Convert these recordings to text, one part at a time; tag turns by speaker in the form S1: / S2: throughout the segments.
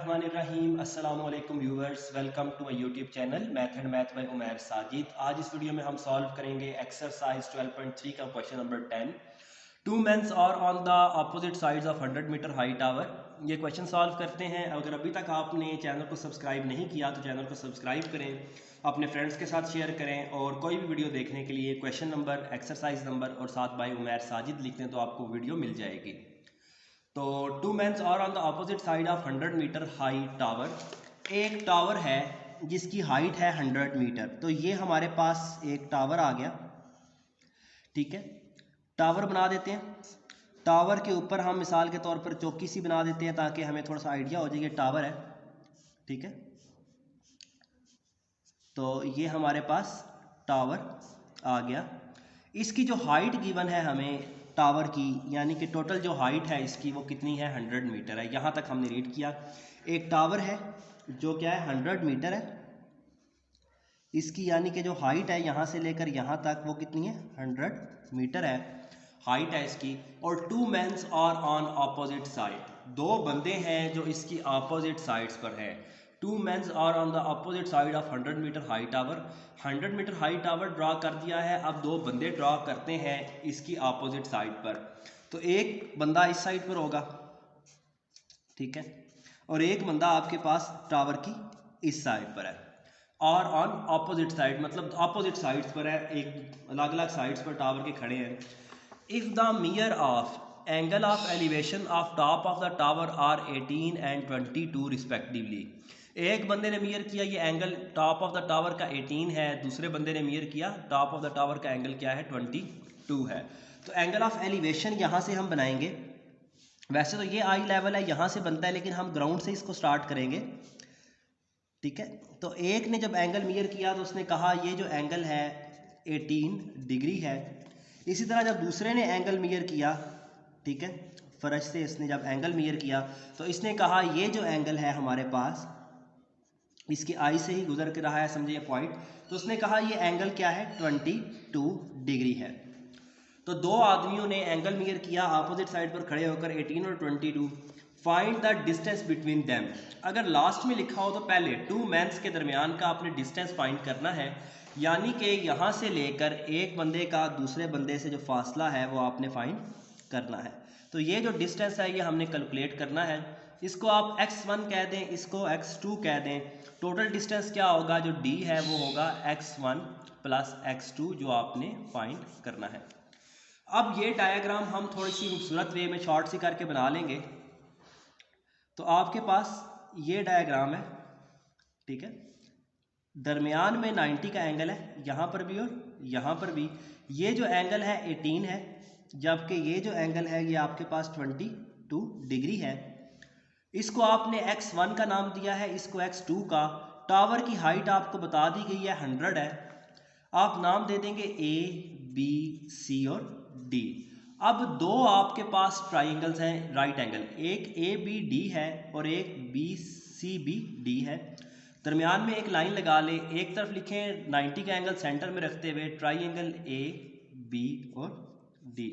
S1: बिस्मिल्लाहिर्रहमानिर्रहीम। अस्सलामु अलैकुम viewers, welcome to my YouTube channel math and math by Umair Sajid. आज इस वीडियो में हम सॉल्व करेंगे एक्सरसाइज 12.3 का question number 10। Two mens are on the opposite sides of 100 metre high tower. ये क्वेश्चन सॉल्व करते हैं। अगर अभी तक आपने चैनल को सब्सक्राइब नहीं किया तो चैनल को सब्सक्राइब करें, अपने फ्रेंड्स के साथ शेयर करें और कोई भी वीडियो देखने के लिए क्वेश्चन नंबर, एक्सरसाइज नंबर और साथ बाय उमैर साजिद लिख दें तो आपको वीडियो मिल जाएगी। तो two mens are on the opposite side of 100 metre high tower. एक टावर है जिसकी हाइट है 100 मीटर। तो ये हमारे पास एक टावर आ गया, ठीक है। टावर बना देते हैं। टावर के ऊपर हम मिसाल के तौर पर चौकी सी बना देते हैं ताकि हमें थोड़ा सा आइडिया हो जाए ये टावर है, ठीक है। तो ये हमारे पास टावर आ गया। इसकी जो हाइट गिवन है हमें टावर की, यानी कि टोटल जो हाइट है इसकी वो कितनी है, 100 मीटर है। यहाँ तक हमने रीड किया। एक टावर है जो क्या है 100 मीटर है, इसकी यानी कि जो हाइट है यहाँ से लेकर यहाँ तक वो कितनी है, 100 मीटर है हाइट है इसकी। और two mens are on opposite side, दो बंदे हैं जो इसकी अपोजिट साइड्स पर हैं। Two mens are on the opposite side of 100 metre high tower. 100 metre high tower draw कर दिया है। अब दो बंदे ड्रा करते हैं इसकी अपोजिट साइड पर। तो एक बंदा इस साइड पर होगा, ठीक है, और एक बंदा आपके पास टावर की इस साइड पर है। और ऑन अपोजिट साइड मतलब अपोजिट साइड्स पर है, एक अलग अलग साइड्स पर टावर के खड़े हैं। If the measure of angle of elevation of top of the tower are 18 and 22 respectively. एक बंदे ने मियर किया ये angle top of the tower का 18 है, दूसरे बंदे ने मियर किया टॉप ऑफ द टावर का एंगल क्या है, 22 है। तो एंगल ऑफ एलिवेशन यहाँ से हम बनाएंगे। वैसे तो ये आई लेवल है, यहाँ से बनता है, लेकिन हम ग्राउंड से इसको स्टार्ट करेंगे, ठीक है। तो एक ने जब एंगल मियर किया तो उसने कहा ये जो एंगल है 18 डिग्री है। इसी तरह जब दूसरे ने एंगल मियर किया, ठीक है, फर्श से इसने जब एंगल मियर किया तो इसने कहा ये जो एंगल है हमारे पास इसकी आई से ही गुजर के रहा है, समझे ये पॉइंट। तो उसने कहा ये एंगल क्या है, 22 डिग्री है। तो दो आदमियों ने एंगल मियर किया अपोजिट साइड पर खड़े होकर 18 और 22। Find the distance between them. अगर लास्ट में लिखा हो तो पहले टू मेंस के दरमियान का आपने डिस्टेंस फाइंड करना है, यानी कि यहाँ से लेकर एक बंदे का दूसरे बंदे से जो फासला है वो आपने फाइंड करना है। तो ये जो डिस्टेंस है ये हमने कैलकुलेट करना है। इसको आप x1 कह दें, इसको x2 कह दें। टोटल डिस्टेंस क्या होगा, जो d है वो होगा x1 प्लस x2 जो आपने फाइंड करना है। अब ये डायग्राम हम थोड़ी सी खूबसूरत वे में शॉर्ट सी करके बना लेंगे। तो आपके पास ये डायग्राम है, ठीक है। दरमियान में 90 का एंगल है यहाँ पर भी और यहाँ पर भी। ये जो एंगल है 18 है, जबकि ये जो एंगल है ये आपके पास 22 डिग्री है। इसको आपने x1 का नाम दिया है, इसको x2 का। टावर की हाइट आपको बता दी गई है 100 है। आप नाम दे देंगे A, B, C और D। अब दो आपके पास ट्राइंगल्स हैं राइट एंगल, एक ABD है और एक BCBD है। दरमियान में एक लाइन लगा ले, एक तरफ लिखें 90 का एंगल सेंटर में रखते हुए ट्राइंगल AB और D,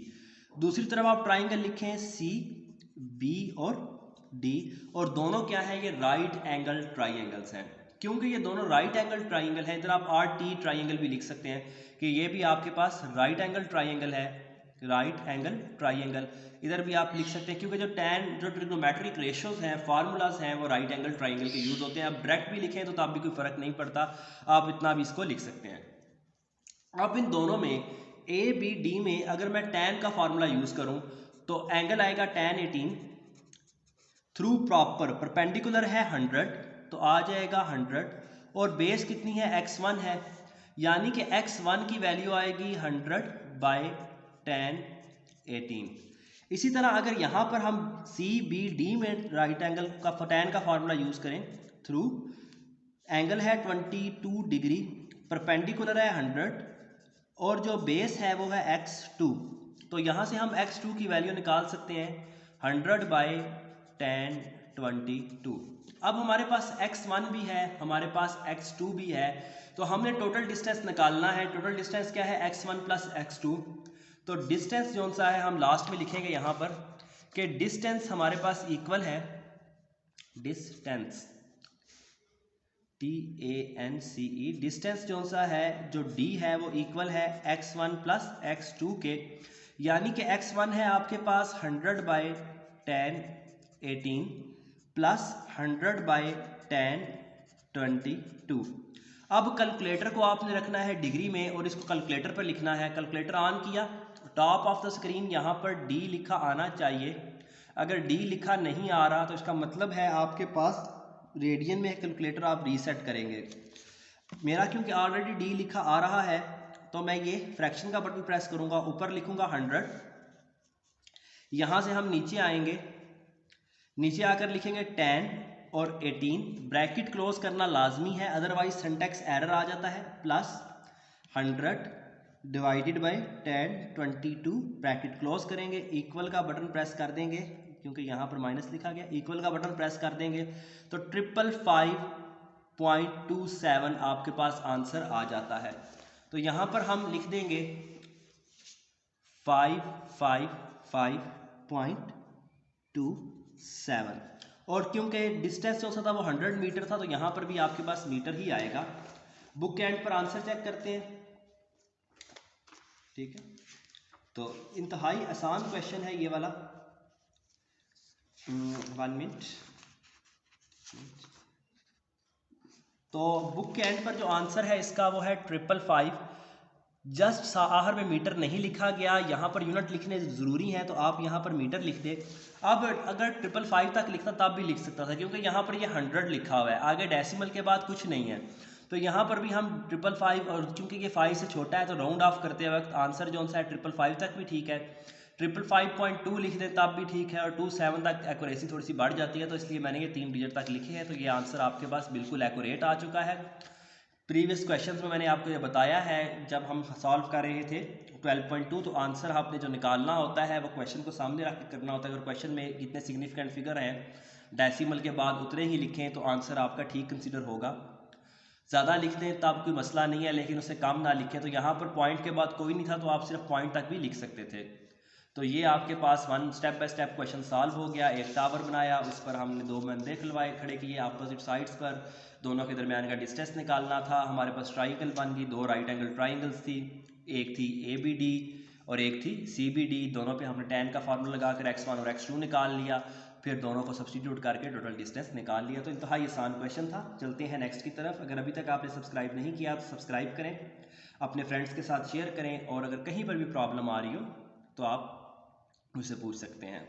S1: दूसरी तरफ आप ट्राइंगल लिखें CB और D, और दोनों क्या है, ये राइट एंगल ट्राइंगल्स हैं। क्योंकि ये दोनों राइट एंगल ट्राइंगल है, इधर आप RT ट्राइंगल भी लिख सकते हैं कि ये भी आपके पास राइट एंगल ट्राइंगल है, राइट एंगल ट्राइंगल इधर भी आप लिख सकते हैं। क्योंकि जो ट्रिग्नोमेट्रिक रेशियोज हैं, फार्मूलाज हैं, वो राइट एंगल ट्राइंगल के यूज होते हैं। अब डायरेक्ट भी लिखें तो तब भी कोई फर्क नहीं पड़ता, आप इतना भी इसको लिख सकते हैं। अब इन दोनों में ABD में अगर मैं tan का फार्मूला यूज करूं तो एंगल आएगा tan 18 थ्रू प्रॉपर परपेंडिकुलर है 100, तो आ जाएगा 100, और बेस कितनी है, x1 है, यानी कि x1 की वैल्यू आएगी 100 बाय tan 18। इसी तरह अगर यहाँ पर हम CBD में राइट एंगल का tan का फार्मूला यूज करें, थ्रू एंगल है 22 डिग्री, परपेंडिकुलर है 100 और जो बेस है वो है x2। तो यहाँ से हम x2 की वैल्यू निकाल सकते हैं 100 बाई tan 22। अब हमारे पास x1 भी है, हमारे पास x2 भी है, तो हमने टोटल डिस्टेंस निकालना है। टोटल डिस्टेंस क्या है, x1 प्लस x2। तो डिस्टेंस जो सा है हम लास्ट में लिखेंगे यहाँ पर कि डिस्टेंस हमारे पास इक्वल है डिस्टेंस, TANCE, डिस्टेंस जो सा है, जो D है वो इक्वल है x1 प्लस x2 के, यानी कि x1 है आपके पास 100/10 18 प्लस 100/10 22। अब कैलकुलेटर को आपने रखना है डिग्री में और इसको कैलकुलेटर पर लिखना है। कैलकुलेटर ऑन किया, टॉप ऑफ द स्क्रीन यहाँ पर D लिखा आना चाहिए। अगर D लिखा नहीं आ रहा तो इसका मतलब है आपके पास रेडियन में कैलकुलेटर आप रीसेट करेंगे। मेरा क्योंकि ऑलरेडी D लिखा आ रहा है तो मैं ये फ्रैक्शन का बटन प्रेस करूंगा, ऊपर लिखूंगा 100, यहां से हम नीचे आएंगे, नीचे आकर लिखेंगे 10 और 18, ब्रैकेट क्लोज करना लाजमी है अदरवाइज सिंटैक्स एरर आ जाता है, plus 100 divided by 10 22, bracket close करेंगे, इक्वल का बटन प्रेस कर देंगे क्योंकि यहाँ पर माइनस लिखा गया, इक्वल का बटन प्रेस कर देंगे तो 555.27 आपके पास आंसर आ जाता है। तो यहाँ पर हम लिख देंगे 555.27 और क्योंकि डिस्टेंस जो था वो 100 मीटर था तो यहाँ पर भी आपके पास मीटर ही आएगा। बुक एंड पर आंसर चेक करते हैं, ठीक है। तो इंतहाई आसान क्वेश्चन है ये वाला। 1 मिनट। तो बुक के एंड पर जो आंसर है इसका वो है 555। जस्ट आखिर में मीटर नहीं लिखा गया, यहाँ पर यूनिट लिखने ज़रूरी है तो आप यहाँ पर मीटर लिख दे। अब अगर 555 तक लिखता तब भी लिख सकता था क्योंकि यहाँ पर ये 100 लिखा हुआ है, आगे डेसिमल के बाद कुछ नहीं है। तो यहाँ पर भी हम 555 और चूंकि ये 5 से छोटा है तो राउंड ऑफ करते वक्त आंसर जो सा है 555 तक भी ठीक है। 555.2 लिख दें तब भी ठीक है और 27 तक एक्यूरेसी थोड़ी सी बढ़ जाती है तो इसलिए मैंने ये 3 डिजिट तक लिखे हैं। तो ये आंसर आपके पास बिल्कुल एक्यूरेट आ चुका है। प्रीवियस क्वेश्चंस में मैंने आपको ये बताया है, जब हम सॉल्व कर रहे थे 12.2 तो आंसर आपने जो निकालना होता है वो क्वेश्चन को सामने रख के करना होता है। अगर क्वेश्चन में जितने सिग्निफिकेंट फिगर हैं डेसिमल के बाद उतने ही लिखें तो आंसर आपका ठीक कंसीडर होगा। ज़्यादा लिख दें तब कोई मसला नहीं है, लेकिन उससे कम ना लिखें। तो यहाँ पर पॉइंट के बाद कोई नहीं था तो आप सिर्फ पॉइंट तक भी लिख सकते थे। तो ये आपके पास one step by step question solve हो गया। एक टावर बनाया, उस पर हमने 2 बंदे खिलवाए खड़े किए अपोजिट साइड्स पर, दोनों के दरमियान का डिस्टेंस निकालना था। हमारे पास ट्राइंगल बन गई, 2 राइट एंगल ट्राइंगल्स थी, एक थी ABD और एक थी CBD। दोनों पे हमने tan का फार्मूला लगाकर x1 और x2 निकाल लिया, फिर दोनों को सब्सटीट्यूट करके टोटल डिस्टेंस निकाल लिया। तो इंतहाई आसान क्वेश्चन था। चलते हैं नेक्स्ट की तरफ। अगर अभी तक आपने सब्सक्राइब नहीं किया तो सब्सक्राइब करें, अपने फ्रेंड्स के साथ शेयर करें और अगर कहीं पर भी प्रॉब्लम आ रही हो तो आप मुझसे पूछ सकते हैं।